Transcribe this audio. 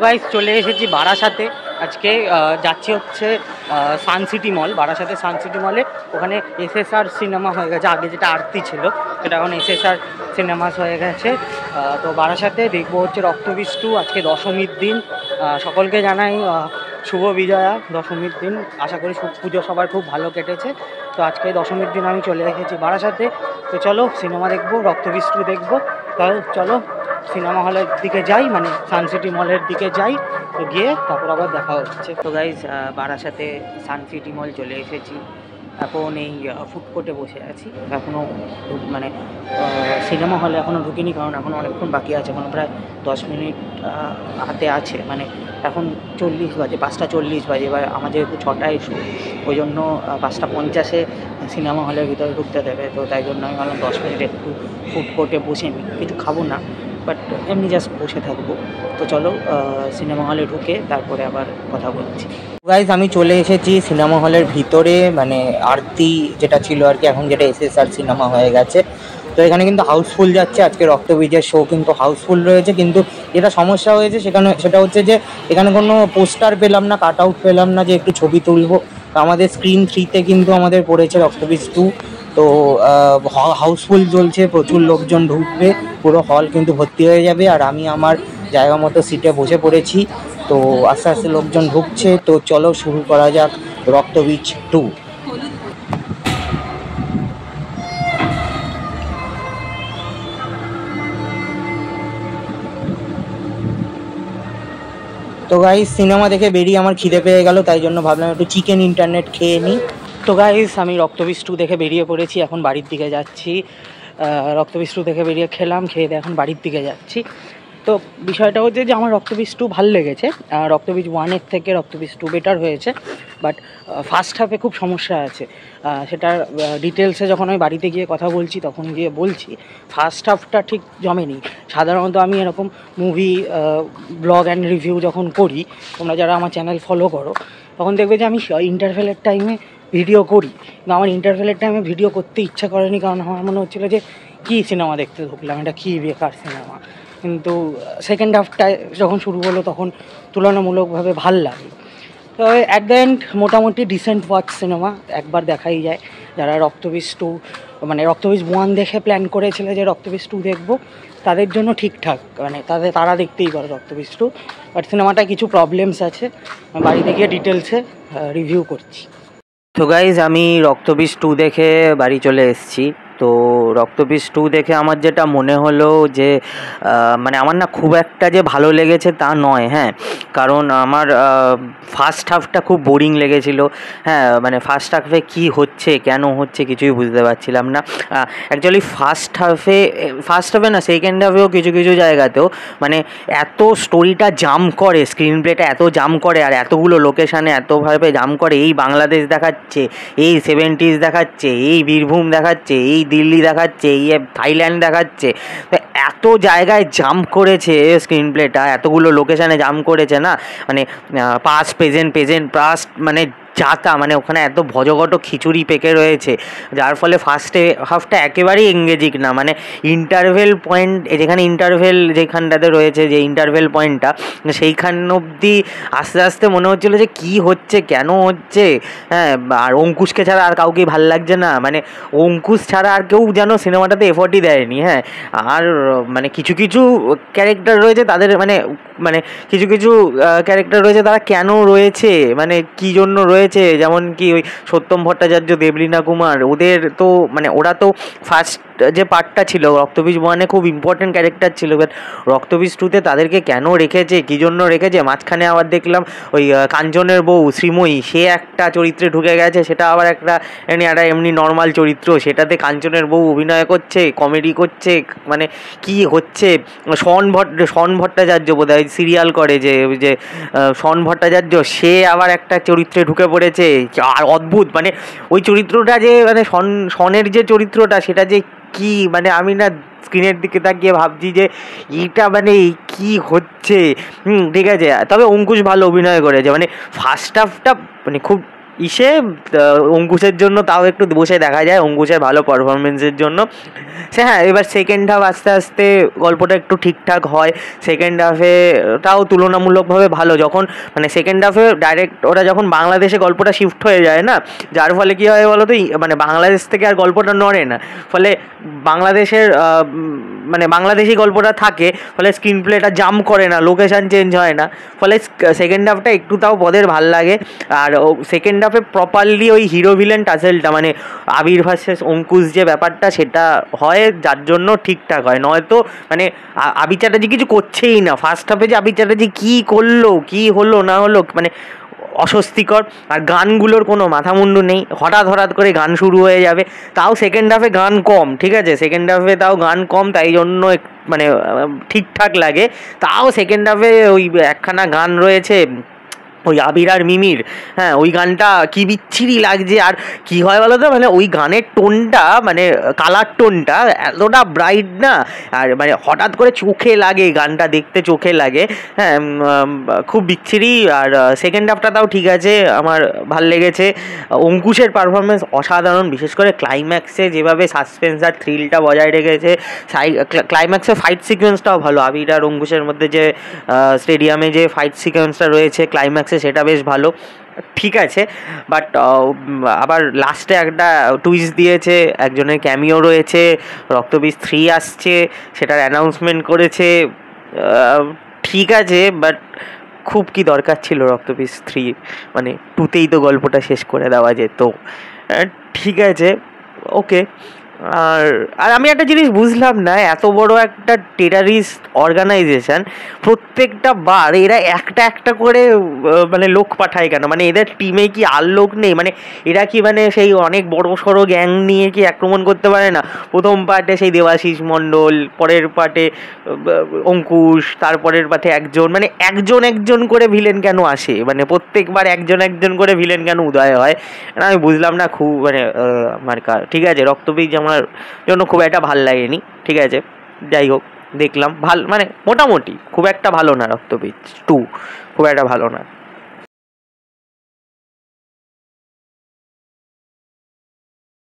Guys চলে এসেছি বারাসাতে। আজকে যাচ্ছি হচ্ছে সান সিটি মল, বারাসাতে সান সিটি মলে। ওখানে এসএসআর সিনেমা হয়ে গেছে, আগে যেটা আরতি ছিল সেটা এখন এসএসআর সিনেমাস হয়ে গেছে। তো বারাসাতে দেখবো হচ্ছে রক্তবীজ 2। আজকে দশমীর দিন, সকলকে জানাই শুভ বিজয়া দশমীর দিন। আশা করি পুজো সবার খুব ভালো কেটেছে। তো আজকে দশমীর দিন আমি চলে এসেছি বারাসাতে। তো চলো সিনেমা দেখবো, রক্তবীজ 2 দেখবো। তাহলে চলো সিনেমা হলের দিকে যাই, মানে সান সিটি মলের দিকে যাই। তো গিয়ে তারপর আবার দেখা হচ্ছে। তো গাইজ বারাসাতে সান সিটি মল চলে এসেছি। এখন এই ফুড কোর্টে বসে আছি। এখনও মানে সিনেমা হলে এখনও ঢুকিনি, কারণ এখন অনেকক্ষণ বাকি আছে, এখনও প্রায় 10 মিনিট হাতে আছে। মানে এখন 40 বাজে, 5:40 বাজে। এবার আমাদের একটু 6টায় শো, ওই জন্য 5:50-এ সিনেমা হলের ভিতরে ঢুকতে দেবে। তো তাই জন্য আমি ভাবলাম 10 মিনিট একটু ফুড কোর্টে বসে নিই, কিছু খাবো না, বাট এমনি জাস্ট বসে থাকবো। তো চলো সিনেমা হলে ঢুকে তারপরে আবার কথা বলছি। গাইজ আমি চলে এসেছি সিনেমা হলের ভিতরে, মানে আরতি যেটা ছিল আর কি, এখন যেটা এসএসআর সিনেমা হয়ে গেছে। তো এখানে কিন্তু হাউসফুল যাচ্ছে, আজকে রক্তবীজের শো কিন্তু হাউসফুল রয়েছে। কিন্তু যেটা সমস্যা হয়েছে সেটা হচ্ছে যে এখানে কোনো পোস্টার পেলাম না, কাট আউট পেলাম না যে একটু ছবি তুলবো। তো আমাদের স্ক্রিন 3-তে কিন্তু আমাদের পড়েছে রক্তবীজ 2। তো হাউসফুল চলছে, প্রচুর লোকজন ঢুকবে, পুরো হল কিন্তু ভর্তি হয়ে যাবে। আর আমি আমার জায়গা মতো সিটে বসে পড়েছি। তো আস্তে আস্তে লোকজন ঢুকছে। তো চলো শুরু করা যাক রক্তবীজ 2। তো গাইস সিনেমা দেখে বেরিয়ে আমার খিদে পেয়ে গেল, তাই জন্য ভাবলাম একটু চিকেন ইন্টারনেট খেয়ে নিই। তো গাইস আমি রক্তবীজ 2 দেখে বেরিয়ে পড়েছি, এখন বাড়ির দিকে যাচ্ছি। রক্তবীজ 2 দেখে বেরিয়ে খেয়ে এখন বাড়ির দিকে যাচ্ছি। তো বিষয়টা হচ্ছে যে আমার রক্তবীজ 2 ভালো লেগেছে। রক্তবীজ 1-এর থেকে রক্তবীজ 2 বেটার হয়েছে, বাট ফার্স্ট হাফে খুব সমস্যা আছে। সেটার ডিটেলসে যখন আমি বাড়িতে গিয়ে কথা বলছি তখন গিয়ে বলছি, ফার্স্ট হাফটা ঠিক জমেনি। সাধারণত আমি এরকম মুভি ব্লগ অ্যান্ড রিভিউ যখন করি, তোমরা যারা আমার চ্যানেল ফলো করো, তখন দেখবে যে আমি ইন্টারভেলের টাইমে ভিডিও করি। কিন্তু আমার ইন্টারভেলের টাইমে ভিডিও করতে ইচ্ছা করেনি, কারণ আমার মনে হচ্ছিলো যে কী সিনেমা দেখতে ঢুকলাম, এটা কী বেকার সিনেমা। কিন্তু সেকেন্ড হাফটায় যখন শুরু হলো তখন তুলনামূলকভাবে ভাল লাগলো। তবে অ্যাট দ্য এন্ড মোটামুটি ডিসেন্ট ওয়াচ সিনেমা, একবার দেখাই যায়। যারা রক্তবীজ 2 মানে রক্তবীজ 1 দেখে প্ল্যান করেছিল যে রক্তবীজ 2 দেখবো, তাদের জন্য ঠিকঠাক, মানে তারা দেখতেই পারে রক্তবীজ 2। বাট সিনেমাটায় কিছু প্রবলেমস আছে, বাড়িতে গিয়ে ডিটেলসে রিভিউ করছি। তো গাইজ আমি রক্তবীজ 2 দেখে বাড়ি চলে এসেছি। তো রক্তবীজ 2 দেখে আমার যেটা মনে হলো যে মানে আমার না খুব একটা যে ভালো লেগেছে তা নয়। হ্যাঁ, কারণ আমার ফার্স্ট হাফটা খুব বোরিং লেগেছিলো। হ্যাঁ, মানে ফার্স্ট হাফে কী হচ্ছে কেন হচ্ছে কিছুই বুঝতে পারছিলাম না। অ্যাকচুয়ালি ফার্স্ট হাফে না, সেকেন্ড হাফেও কিছু কিছু জায়গাতেও মানে এত স্টোরিটা জাম করে, স্ক্রিন প্লেটা এত জাম করে, আর এতগুলো লোকেশানে এতভাবে জাম করে। এই বাংলাদেশ দেখাচ্ছে, এই 70s দেখাচ্ছে, এই বীরভূম দেখাচ্ছে, এই দিল্লি দেখাচ্ছে, এই থাইল্যান্ড দেখাচ্ছে। তো এত জায়গায় জাম্প করেছে স্ক্রিন প্লেটা, এতগুলো লোকেশানে জাম্প করেছে না, মানে পাস্ট পাস্ট মানে যাতা, মানে ওখানে এত ভজঘট খিচুড়ি পেকে রয়েছে, যার ফলে ফার্স্টে হাফটা একেবারেই এঙ্গেজিং না। মানে ইন্টারভেল পয়েন্ট, যেখানটাতে রয়েছে, যে ইন্টারভেল পয়েন্টটা, সেইখান অবধি আস্তে আস্তে মনে হচ্ছিলো যে কী হচ্ছে কেন হচ্ছে। হ্যাঁ, আর অঙ্কুশকে ছাড়া আর কাউকেই ভাল লাগছে না, মানে অঙ্কুশ ছাড়া আর কেউ যেন সিনেমাটাতে এফর্টই দেয়নি। হ্যাঁ, আর মানে কিছু কিছু ক্যারেক্টার রয়েছে তাদের মানে কিছু কিছু ক্যারেক্টার রয়েছে তারা কেন রয়েছে, মানে কী জন্য রয়েছে, যেমন কি ওই সত্যম ভট্টাচার্য, দেবলীনা কুমার, ওদের তো মানে ওরা তো ফার্স্ট যে পার্টটা ছিল রক্তবীজ 1-এ খুব ইম্পর্টেন্ট ক্যারেক্টার ছিল, বাট রক্তবীজ 2-তে তাদেরকে কেন রেখেছে, কী জন্য রেখেছে। মাঝখানে আবার দেখলাম ওই কাঞ্চনের বউ শ্রীময়ী, সে একটা চরিত্রে ঢুকে গেছে, সেটা আবার একটা এমনি নর্মাল চরিত্র, সেটাতে কাঞ্চনের বউ অভিনয় করছে, কমেডি করছে, মানে কি হচ্ছে। শন ভট্টাচার্য বোধহয় সিরিয়াল করে, যে শন ভট্টাচার্য, সে আবার একটা চরিত্রে ঢুকে পড়েছে। আর অদ্ভুত, মানে ওই চরিত্রটা যে মানে শনের যে চরিত্রটা, সেটা যে কি, মানে আমি না স্ক্রিনের দিকে তাকিয়ে ভাবছি যে এইটা মানে কি হচ্ছে। ঠিক আছে, তবে অঙ্কুশ ভালো অভিনয় করেছে। মানে ফার্স্ট হাফটা মানে খুব ইসে অঙ্কুশের জন্য তাও একটু বসে দেখা যায়, অঙ্কুশের ভালো পারফরমেন্সের জন্য। হ্যাঁ, এবার সেকেন্ড হাফ আস্তে আস্তে গল্পটা একটু ঠিকঠাক হয়। সেকেন্ড হাফে তাও তুলনামূলকভাবে ভালো, যখন মানে সেকেন্ড হাফে ডাইরেক্ট ওরা যখন বাংলাদেশে গল্পটা শিফট হয়ে যায় না, যার ফলে কী হয় বলো তো, মানে বাংলাদেশ থেকে আর গল্পটা নড়ে না, ফলে বাংলাদেশের মানে বাংলাদেশি গল্পটা থাকে, ফলে স্ক্রিন প্লেটা জাম্প করে না, লোকেশান চেঞ্জ হয় না, ফলে সেকেন্ড হাফটা একটু তাও পদের ভাল লাগে। আর সেকেন্ড হাফে প্রপারলি ওই হিরো ভিলেন টাসেলটা, মানে আবির ভার্সেস অঙ্কুশ যে ব্যাপারটা, সেটা হয়, যার জন্য ঠিকঠাক হয়। নয়তো মানে আবির চ্যাটার্জি কিছু করছেই না ফার্স্ট হাফে, যে আবির চ্যাটার্জি কী করলো, কী হলো না হলো, মানে অস্বস্তিকর। আর গানগুলোর কোনো মাথামুন্ডু নেই, হঠাৎ করে গান শুরু হয়ে যাবে। তাও সেকেন্ড হাফে গান কম, ঠিক আছে, সেকেন্ড হাফে তাও গান কম, তাই জন্য মানে ঠিকঠাক লাগে। তাও সেকেন্ড হাফে ওই একখানা গান রয়েছে ওই আবির আর মিমির, হ্যাঁ ওই গানটা কি বিচ্ছিরি লাগছে। আর কি হয় বলো তো, মানে ওই গানের টোনটা, মানে কালার টোনটা এতটা ব্রাইট না, আর মানে হঠাৎ করে চোখে লাগে, গানটা দেখতে চোখে লাগে। হ্যাঁ, খুব বিচ্ছিরি। আর সেকেন্ড হাফটা তাও ঠিক আছে, আমার ভাল লেগেছে। অঙ্কুশের পারফরমেন্স অসাধারণ, বিশেষ করে ক্লাইম্যাক্সে যেভাবে সাসপেন্স আর থ্রিলটা বজায় রেখেছে। ক্লাইম্যাক্সে ফাইট সিকোয়েন্সটাও ভালো, আবির আর অঙ্কুশের মধ্যে যে স্টেডিয়ামে যে ফাইট সিকোয়েন্সটা রয়েছে ক্লাইম্যাক্সে, সেটা বেশ ভালো, ঠিক আছে। বাট আবার লাস্টে একটা টুইস্ট দিয়েছে, একজনের ক্যামিও রয়েছে, রক্তবীজ 3 আসছে, সেটার অ্যানাউন্সমেন্ট করেছে, ঠিক আছে। বাট খুব কি দরকার ছিল রক্তবীজ 3, মানে 2তেই তো গল্পটা শেষ করে দেওয়া যেত, ঠিক আছে, ওকে। আর আর আমি একটা জিনিস বুঝলাম না, এত বড় একটা টেরারিস্ট অর্গানাইজেশন, প্রত্যেকটা বার এরা একটা একটা করে মানে লোক পাঠায় কেন? মানে এদের টিমে কি আর লোক নেই? মানে এরা কি মানে সেই অনেক বড় সড়ো গ্যাং নিয়ে কি আক্রমণ করতে পারে না? প্রথম পার্টে সেই দেবাশিস মণ্ডল, পরের পার্টে অঙ্কুশ, তারপরের পার্টে একজন, মানে একজন করে ভিলেন কেন আসে? মানে প্রত্যেকবার একজন করে ভিলেন কেন উদয় হয়? আমি বুঝলাম না, খুব মানে আমার ঠিক আছে, রক্তবীজ আমার জন্য খুব একটা ভাল লাগেনি, ঠিক আছে, যাই হোক, দেখলাম মানে মোটামুটি, খুব একটা ভালো না, রক্তবীজ 2 খুব একটা ভালো না।